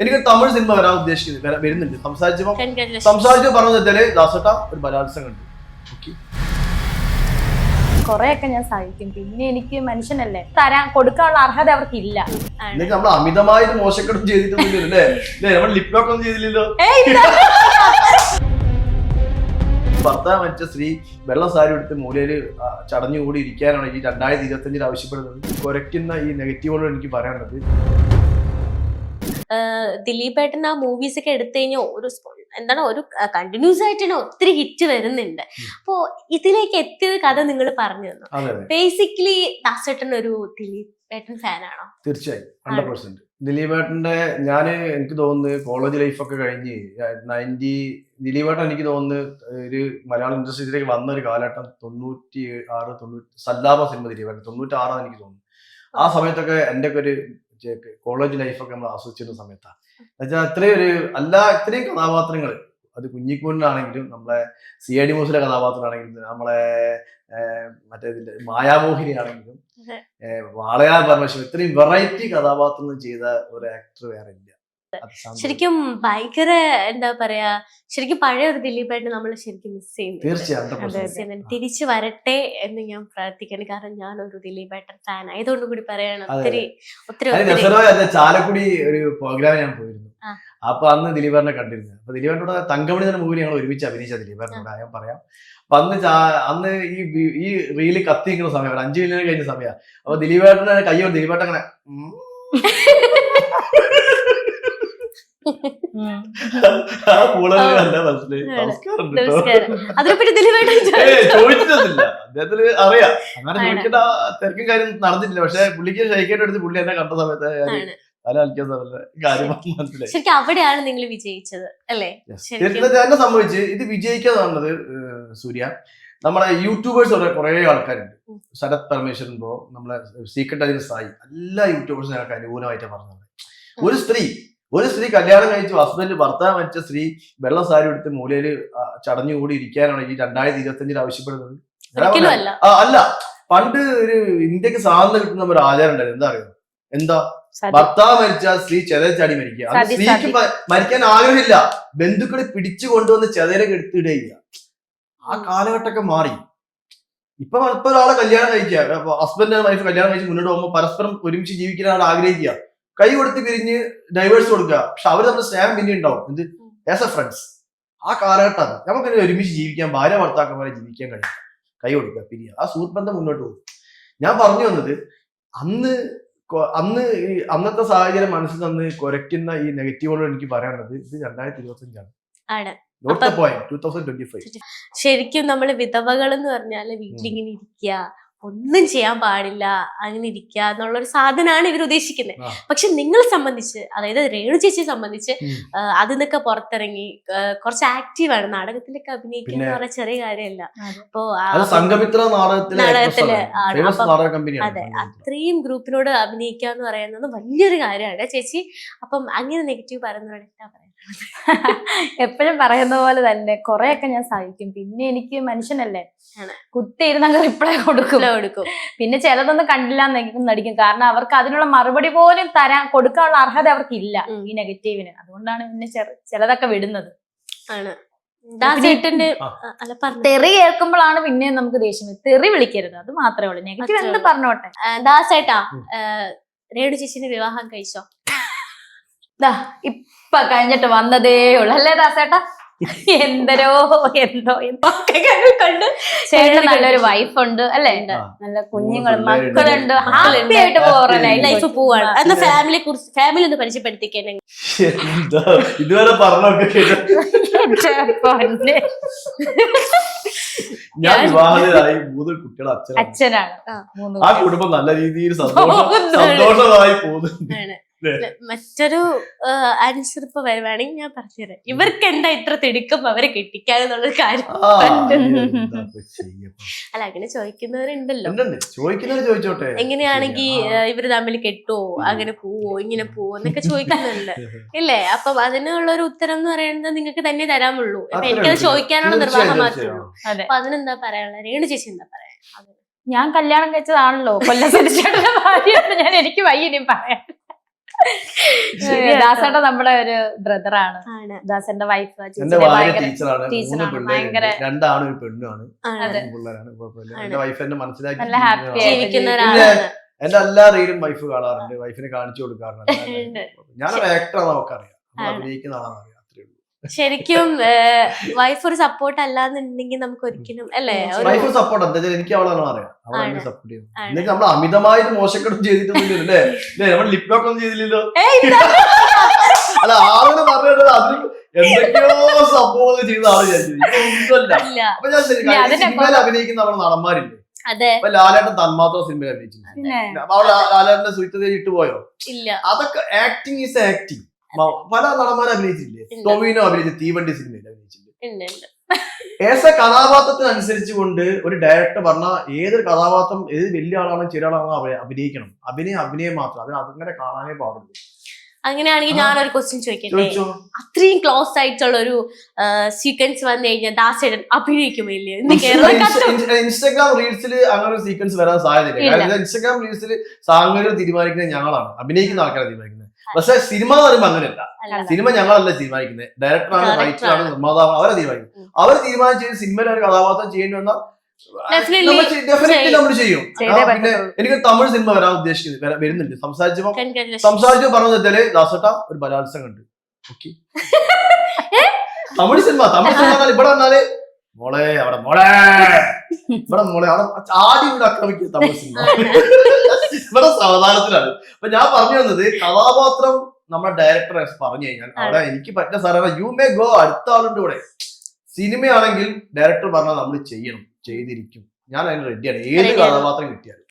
എനിക്ക് തമിഴ് സിനിമ വരാൻ ഉദ്ദേശിക്കുന്നത് വരുന്നുണ്ട്. സംസാരിച്ചപ്പോ പറഞ്ഞു വെച്ചാല് ദാസേട്ട ഒരു ബലാത്സംഗം ഉണ്ട്. കൊറേയൊക്കെ ഞാൻ സഹിക്കും. പിന്നെ എനിക്ക് മനുഷ്യനല്ലേ, തരാൻ കൊടുക്കാനുള്ള അർഹത അവർക്ക് ഇല്ല. എന്നിട്ട് നമ്മൾ അമിതമായിട്ട് മോശക്കെടും ചെയ്തിട്ടൊന്നുമില്ലല്ലേ? നമ്മൾ ലിപ് ലോക്ക് ഒന്നും ചെയ്തില്ലല്ലോ. ഭർത്താവ് മരിച്ച സ്ത്രീ വെള്ള സാരി എടുത്ത് മൂലയില് ചടഞ്ഞുകൂടി ഇരിക്കാനാണ് ഈ 2025 ആവശ്യപ്പെടുന്നത്. കുറയ്ക്കുന്ന ഈ നെഗറ്റീവുകളോട് എനിക്ക് പറയാനുള്ളത്, ദിലീപേട്ടൻ ആ മൂവീസ് ഒക്കെ എടുത്തു കഴിഞ്ഞാൽ ഒരു കണ്ടിന്യൂസ് ആയിട്ട് തന്നെ ഒത്തിരി ഹിറ്റ് വരുന്നുണ്ട്. അപ്പോ ഇതിലേക്ക് എത്തിയത് കഥ നിങ്ങൾ പറഞ്ഞു തന്നു. ബേസിക്കലി ദാസേട്ടൻ ഒരു ദിലീപേട്ടൻ ഫാനാണോ? തീർച്ചയായും 100%. ദിലീപേട്ടന്റെ എനിക്ക് തോന്നുന്നത് കോളേജ് ലൈഫൊക്കെ കഴിഞ്ഞ് ദിലീപേട്ടൻ എനിക്ക് തോന്നുന്നത് ഒരു മലയാള ഇൻഡസ്ട്രിയിലേക്ക് വന്ന ഒരു കാലഘട്ടം 96 സല്ലാപ സിനിമ ദിലീപേട്ടൻ 96 എനിക്ക് തോന്നുന്നു. ആ സമയത്തൊക്കെ എൻ്റെ ഒക്കെ ഒരു കോളേജ് ലൈഫൊക്കെ നമ്മൾ ആസ്വദിച്ചിരുന്ന സമയത്താണ്. എന്നുവെച്ചാൽ ഇത്രയും കഥാപാത്രങ്ങൾ, അത് കുഞ്ഞിക്കൂറിനാണെങ്കിലും നമ്മളെ CID മൂസിലെ കഥാപാത്രമാണെങ്കിലും നമ്മളെ മറ്റേ മായാമോഹിനി ആണെങ്കിലും വാളയാർ പരമേശ്വരൻ, ഇത്രയും വെറൈറ്റി കഥാപാത്രങ്ങൾ ചെയ്ത ഒരു ആക്ടർ വേറെ ഇല്ല. ശരിക്കും ഭയങ്കര എന്താ പറയാ, ശരിക്കും പഴയ ഒരു ദിലീപേട്ടൻ നമ്മൾ ശരിക്കും മിസ് ചെയ്യുന്നു. തീർച്ചയായും തിരിച്ചു വരട്ടെ എന്ന് ഞാൻ പ്രാർത്ഥിക്കണം. കാരണം ഞാനൊരു ദിലീപേട്ടൻ ഫാൻ ആയതുകൊണ്ട് കൂടി പറയണം. ഒത്തിരി ചാലക്കുടി ഒരു പ്രോഗ്രാം ഞാൻ പോയിരുന്നു. അപ്പൊ അന്ന് ദിലീപേട്ടനെ കണ്ടിരുന്നു. അപ്പൊ ദിലീപേട്ടനോട് തങ്കമണി എന്ന മൂവി ഞങ്ങൾ ഒരുമിച്ച് അഭിനയിച്ച ദിലീപേട്ടനോട് ഞാൻ പറയാം. അപ്പൊ അന്ന് ഈ റീല് കത്തി നിൽക്കുന്ന സമയം 5 മില്യൺ കഴിഞ്ഞ സമയം. അപ്പൊ ദിലീപേട്ടനെ കയ്യോ ദിലീപേട്ടൻ അങ്ങനെ ചോദിച്ചിട്ടൊന്നുമില്ല. അദ്ദേഹത്തിന് അറിയാം, അങ്ങനെ ചോദിക്കേണ്ട തിരക്കും കാര്യം നടന്നിട്ടില്ല. പക്ഷെ പുള്ളിക്ക് ഷൈക്കേറ്റ് എടുത്ത് പുള്ളി എന്നെ കണ്ട സമയത്ത് ശരിക്കും അവിടെയാണ് നിങ്ങൾ വിജയിച്ചത് അല്ലേ? എന്നെ സംഭവിച്ച് ഇത് വിജയിക്കാന്ന് പറഞ്ഞത് സൂര്യ, നമ്മളെ യൂട്യൂബേഴ്സ് കുറെ ആൾക്കാരുണ്ട്. ശരത് പരമേശ്വരൻ ബ്രോ, നമ്മളെ സീക്രട്ട് അതിന് സായി, എല്ലാ യൂട്യൂബേഴ്സും ഞങ്ങൾക്ക് അനുകൂലമായിട്ടാണ് പറഞ്ഞത്. ഒരു സ്ത്രീ കല്യാണം കഴിച്ചു ഭർത്താവ് മരിച്ച സ്ത്രീ വെള്ള സാരി എടുത്ത് മൂലയില് ചടഞ്ഞുകൂടി ഇരിക്കാനാണ് ഈ 2025 ആവശ്യപ്പെടുന്നത്. അല്ല, പണ്ട് ഒരു ഇന്ത്യക്ക് സ്വാതന്ത്ര്യം കിട്ടുന്ന ഒരു ആചാരം ഉണ്ടായിരുന്നു. എന്താ ഭർത്താവ് മരിച്ച സ്ത്രീ ചെതൽ ചാടി മരിക്കുക. അത് സ്ത്രീക്ക് മരിക്കാൻ ആഗ്രഹമില്ല, ബന്ധുക്കളെ പിടിച്ചു കൊണ്ടുവന്ന് ചെതലൊക്കെ എടുത്തിടുക. ആ കാലഘട്ടമൊക്കെ മാറി. ഇപ്പൊ ഒരാളെ കല്യാണം കഴിക്കുക, ഹസ്ബൻഡ് ആൻഡ് വൈഫ് കല്യാണം കഴിച്ച് മുന്നോട്ട് പോകുമ്പോൾ പരസ്പരം ഒരുമിച്ച് ജീവിക്കാനാണ് ആഗ്രഹിക്കുക. കൈ കൊടുത്ത് പിരിഞ്ഞ് ഡൈവേഴ്സ് കൊടുക്കുക. പക്ഷെ അവർ നമ്മുടെ സ്നേഹം പിന്നെ ഉണ്ടാവും. എന്ത് ആസ് എ ഫ്രണ്ട്സ്. ആ കാലഘട്ടമാണ് നമുക്ക് ഒരുമിച്ച് ജീവിക്കാൻ, ഭാര്യ ഭർത്താക്കന്മാരെ ജീവിക്കാൻ കഴിയും. കൈ കൊടുക്കുക, പിരിയുക, ആ സുഹൃത്ത് ബന്ധം മുന്നോട്ട് പോകും. ഞാൻ പറഞ്ഞു വന്നത്, അന്നത്തെ സാഹചര്യം മനസ്സിൽ നിന്ന് കുറയ്ക്കുന്ന ഈ നെഗറ്റീവുകളോട് എനിക്ക് പറയാനുള്ളത്, ഇത് 2025 2025. ശരിക്കും നമ്മള് വിധവകൾ എന്ന് പറഞ്ഞാല് വീട്ടിലിങ്ങനെ ഇരിക്കുക, ഒന്നും ചെയ്യാൻ പാടില്ല, അങ്ങനെ ഇരിക്കുക എന്നുള്ളൊരു സാധനമാണ് ഇവർ ഉദ്ദേശിക്കുന്നത്. പക്ഷെ നിങ്ങളെ സംബന്ധിച്ച്, അതായത് രേണു ചേച്ചിയെ സംബന്ധിച്ച്, അതിൽ നിന്നൊക്കെ പുറത്തിറങ്ങി കുറച്ച് ആക്റ്റീവാണ്. നാടകത്തിലൊക്കെ അഭിനയിക്കുക എന്ന് പറഞ്ഞ ചെറിയ കാര്യമല്ല. അപ്പോ നാടകത്തില് അതെ, അത്രയും ഗ്രൂപ്പിനോട് അഭിനയിക്കുക എന്ന് പറയുന്നത് വലിയൊരു കാര്യമാണ് ചേച്ചി. അപ്പം അങ്ങനെ നെഗറ്റീവ് പറയുന്നവരോട് എന്താ പറയുക? എപ്പോഴും പറയുന്ന പോലെ തന്നെ കൊറേയൊക്കെ ഞാൻ സഹിക്കും. പിന്നെ എനിക്ക് മനുഷ്യനല്ലേ, കുത്തിയിരുന്നങ്ങ് റിപ്ലൈ കൊടുക്കും. പിന്നെ ചിലതൊന്നും കണ്ടില്ല നടിക്കും. കാരണം അവർക്ക് അതിനുള്ള മറുപടി പോലും കൊടുക്കാനുള്ള അർഹത അവർക്ക് ഇല്ല ഈ നെഗറ്റീവിന്. അതുകൊണ്ടാണ് പിന്നെ ചിലതൊക്കെ വിടുന്നത്. തെറി കേൾക്കുമ്പോഴാണ് പിന്നെ നമുക്ക് ദേഷ്യം. തെറി വിളിക്കരുത്, അത് മാത്രമേ ഉള്ളൂ. നെഗറ്റീവ് എന്ത് പറഞ്ഞോട്ടെ. ദാസേട്ടാ, രേണു ചേച്ചിന്റെ വിവാഹം കഴിച്ചോ? ഇപ്പൊ കഴിഞ്ഞിട്ട് വന്നതേ ഉള്ളു അല്ലേ ദാസേട്ടാ? എന്തോ കണ്ട് ചേട്ടൻ നല്ലൊരു വൈഫുണ്ട് അല്ലേ, നല്ല കുഞ്ഞുങ്ങളും മക്കളുണ്ട്, ഹാപ്പി ആയിട്ട് ലൈഫ് പോവാണ്. എന്നാ ഫാമിലി ഒന്ന് പരിചയപ്പെടുത്തിക്കേ. ഇതുവരെ പറഞ്ഞൊക്കെ ഞാൻ വിവാഹിതരായി 3 കുട്ടികളെ അച്ഛനാണ്. ആ കുടുംബം നല്ല രീതിയിൽ സന്തോഷമായി പോകുന്നു. മറ്റൊരു ആൻസർ ഇപ്പൊ വരുവാണെങ്കിൽ ഞാൻ പറഞ്ഞുതരാം. ഇവർക്ക് എന്താ ഇത്ര തിടുക്കം അവരെ കെട്ടിക്കാന്നുള്ളൊരു കാര്യം. അല്ല, അങ്ങനെ ചോദിക്കുന്നവരുണ്ടല്ലോ. എങ്ങനെയാണെങ്കിൽ ഇവര് തമ്മിൽ കെട്ടുവോ, അങ്ങനെ പോവോ, ഇങ്ങനെ പോവോ എന്നൊക്കെ ചോദിക്കുന്നുണ്ട് ഇല്ലേ? അപ്പൊ അതിനുള്ള ഒരു ഉത്തരം എന്ന് പറയുന്നത് നിങ്ങൾക്ക് തന്നെ തരാമുള്ളൂ. എനിക്കത് ചോദിക്കാനുള്ള നിർവാഹം മാത്രമേ ഉള്ളൂ. അപ്പൊ അതിനെന്താ പറയാനുള്ളത്? രേണു ചേച്ചി എന്താ പറയാ? ഞാൻ കല്യാണം കഴിച്ചതാണല്ലോ, കൊല്ലം സുരേഷേട്ടന്റെ ഭാര്യയാണ് ഞാൻ. എനിക്ക് വയ്യ പറയാൻ. ദാസേട്ടൻ നമ്മുടെ ഒരു ബ്രദറാണ്. ആണ്. ദാസന്റെ വൈഫ് എന്റെ ഭാര്യ ടീച്ചറാണ്, 3 ടീച്ചറാണ്. പിള്ളേരുണ്ട്, ഭയങ്കര 2 ആണും 1 പെണ്ണുമാണ്. ആണ്. പിള്ളേരാണ്, കുഴപ്പമില്ല. ആണ്. എന്റെ വൈഫ് എന്നെ മനസ്സിലാക്കി നല്ല happy ആയിട്ട് ജീവിക്കുന്ന പിന്നെ ഒരാളാണ്. എന്റെ എല്ലാ റീലും വൈഫ് കാണാറുണ്ട്, വൈഫിനെ കാണിച്ചു കൊടുക്കാറുണ്ട്. ഉണ്ട്. ഞാനൊരു ആക്ടറാണ്, നമുക്കറിയാം, നമ്മൾ ആണ്. അഭിനയിക്കുന്ന ആളാണ് അറിയാം, അത്രേ ഉള്ളൂ. ശരിക്കും വൈഫ് ഒരു സപ്പോർട്ട് അല്ലാന്നുണ്ടെങ്കിൽ നമുക്ക് ഒരിക്കലും അല്ലേ ഒരു വൈഫ് സപ്പോർട്ട് എന്താ വെച്ചാൽ എനിക്ക് അവളാണോ അറിയാം, അവളെ ആണ്. സപ്പോർട്ട് ചെയ്യുന്നു. ആണ്. എന്നിട്ട് നമ്മൾ അമിതമായിട്ട് മോശക്കെടും ചെയ്തിട്ടൊന്നുമില്ല അല്ലേ, നമ്മൾ ലിപ് ലോക്ക് ഒന്നും ചെയ്തില്ലല്ലോ. അല്ല, ആളുകൾ പറഞ്ഞത് അതിന് എന്തൊക്കെയോ സംഭവങ്ങൾ ചെയ്ത ആള് വിചാരിച്ചില്ല. ഇല്ല. അപ്പൊ ഞാൻ സിനിമയിൽ അഭിനയിക്കുന്ന നമ്മുടെ നടന്മാരില്ലേ, അതെ അപ്പൊ ലാലേട്ടൻ തന്മാത്ര സിനിമയിൽ അഭിനയിച്ചിട്ടുണ്ട്. പിന്നെ അപ്പൊ അവിടെ ലാലേട്ടന്റെ സുഹൃത്തുക്കൾ ഇട്ടുപോയോ? ഇല്ല. അതൊക്കെ ആക്ടിങ് ഈസ് ആക്ടിങ്. പല നടന്മാരും അഭിനയിച്ചില്ലേ, ഉണ്ട്. ടൊവിനോ അഭിനയിച്ച തീവണ്ടി സിനിമയിൽ അഭിനയിച്ചില്ലേ. ഉണ്ട്, ഉണ്ട്. ഏസ കഥാപാത്രത്തിനനുസരിച്ച് കൊണ്ട് ഒരു ഡയറക്ടർ പറഞ്ഞ ഏതൊരു കഥാപാത്രം ഏത് വലിയ ആളാണോ ചെറിയ ആളാണോ അഭിനയിക്കണം. അഭിനയം മാത്രം, അതിന് അങ്ങനെ കാണാനേ പാടുള്ളൂ. അങ്ങനെയാണെങ്കിൽ ഞാനൊരു ക്വസ്റ്റ്യൻ ചോദിക്കട്ടെ, ചോദിച്ചോ. അത്രയും ക്ലോസ് ആയിട്ടുള്ള ഒരു സീക്വൻസ് വന്നു കഴിഞ്ഞാൽ ദാസേട്ടൻ അഭിനയിക്കുമില്ലേ? ഇന്ന് കേരളം കത്തും. ഇൻസ്റ്റാഗ്രാം റീൽസിൽ അങ്ങനെ ഒരു സീക്വൻസ് വരാൻ സാധ്യതയില്ല. കാരണം ഇൻസ്റ്റാഗ്രാം റീൽസിൽ സാങ്കേതിക തീരുമാനിക്കുന്നത് ഞങ്ങളാണ്, അഭിനയിക്കുന്ന ആൾക്കാരെ തീരുമാനിക്കുന്നത്. പക്ഷെ സിനിമ എന്ന് പറയുമ്പോൾ അങ്ങനെയല്ല. അല്ല. സിനിമ ഞങ്ങളല്ല തീരുമാനിക്കുന്നത്, ഡയറക്ടറാണ്, Director റൈറ്ററാണ്, ആണ്. നിർമ്മാതാവാണ്, അവരെ തീരുമാനിക്കുന്നത്. അവർ തീരുമാനിച്ച് സിനിമയിൽ ഒരു കഥാപാത്രം ചെയ്യേണ്ടി വന്നാൽ Definitely ഡെഫിനറ്റ്ലി നമ്മൾ ചെയ്യും. ചെയ്തേ പിന്നെ പറ്റത്തുള്ളൂ. എനിക്ക് തമിഴ് സിനിമ വരാൻ ഉദ്ദേശിക്കുന്നത് വരുന്നുണ്ട്. സംസാരിച്ചപ്പോ Congratulations. പറഞ്ഞത് വെച്ചാല് ദാസേട്ടാ ഒരു ബലാത്സംഗം ഉണ്ട്. ഓക്കെ, തമിഴ് സിനിമ പറഞ്ഞാൽ ഇവിടെ വന്നാല് മോളെ അവിടെ മോളെ ഇവിടെ മോളെ അവിടെ ആദ്യം ഇവിടെ ആക്രമിക്കുക തമിഴ് സിനിമ. ഇവിടെ സാവധാനത്തിലാണ്. അപ്പൊ ഞാൻ പറഞ്ഞു വന്നത്, കഥാപാത്രം നമ്മുടെ ഡയറക്ടർ പറഞ്ഞു കഴിഞ്ഞാൽ അവിടെ എനിക്ക് പറ്റുന്ന സാറാണ്, യു മേ ഗോ, അടുത്ത ആളുണ്ട് ഇവിടെ. സിനിമയാണെങ്കിൽ ഡയറക്ടർ പറഞ്ഞാൽ നമ്മൾ ചെയ്യണം, ചെയ്തിരിക്കും. ഞാൻ അതിന് റെഡിയാണ്, ഏത് കഥാപാത്രം കിട്ടിയാലും.